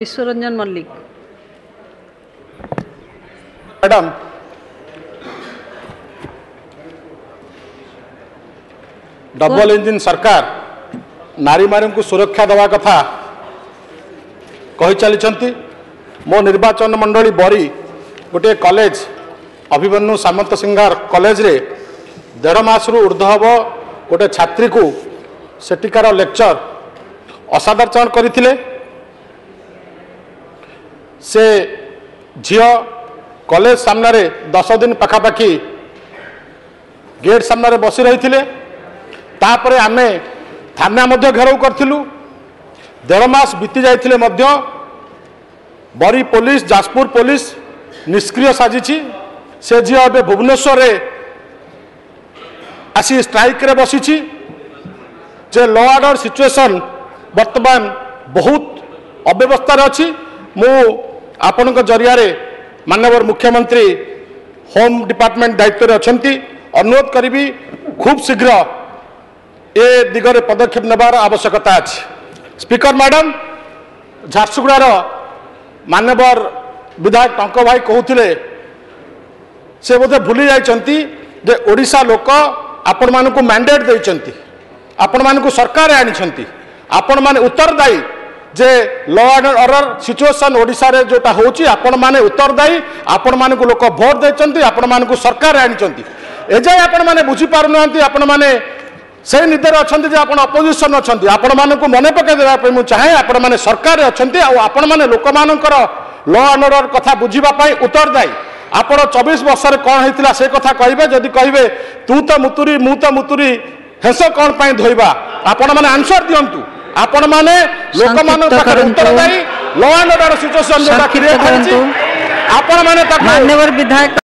Biswaranjan Mallick. Madam, double engine सरकार नारी मारी को सुरक्षा देवा कथा कही चली। मो निर्वाचन मंडली बरी गोटे कॉलेज अभिमन्यु सामंत सिंगार कॉलेज रे 1.5 मास ऊर्ध्व हम गोटे छात्री को सेटिकार लेक्चर असादाचरण करथिले। से झियो कॉलेज सामने 10 दिन पखापाखि गेट सामने बसी रही थे। तापरे आमे थाना मध्य घेराव करथिलु। 1.5 मास बीती जाइथिले मध्य बरी पुलिस जाजपुर पुलिस निष्क्रिय साजिछि। से झियो एबे भुवनेश्वर रे आसी स्ट्राइक रे बसिछि। जे लॉ ऑर्डर सिचुएशन वर्तमान बहुत अव्यवस्था अच्छी। मु आपनक जरिया रे माननीय मुख्यमंत्री होम डिपार्टमेंट दायित्व रे अछंती। अनुरोध करी खूब शीघ्र ए दिगरे पदक्षेप नेबार आवश्यकता अछि। स्पीकर मैडम, झारसुगुड़ार माननीय विधायक टंक भाई कहते से बोधे भूली जाइछंती जे ओडिशा लोक आपण मानकु मैंडेट देइछंती, आपण मानकु सरकार आनिछंती, आपण माने उत्तरदायी जे law and order situation Odisha रे जोटा होची आपण माने उत्तरदायी। आपण मानकु लोक भोट देइछंती, आपण मानकु सरकार आनिछंती। एजाय आपण माने बुझी पारु नांती। आपण माने से निदर अछंती जे आपण अपोजिशन अछंती। आपण मानकु मने पके देबा पई मु चाहे आपण माने सरकार अछंती आ आपण माने लोक मानकर लॉ एंड ऑर्डर कथा बुझीबा पई उत्तरदायी। आपण 24 वर्ष रे कोन हेतिला से कथा कहिबे। जदि कहिबे तू तो मुतुरी मु तो मुतुरी हेस कोन पई धोइबा, आपण माने आंसर दियंतु। आपण माने लोक मान पाखर उत्तरदायी लॉ एंड ऑर्डर सिचुएशन जोटा क्रिएट होछि। आपण माने माननीय विधायक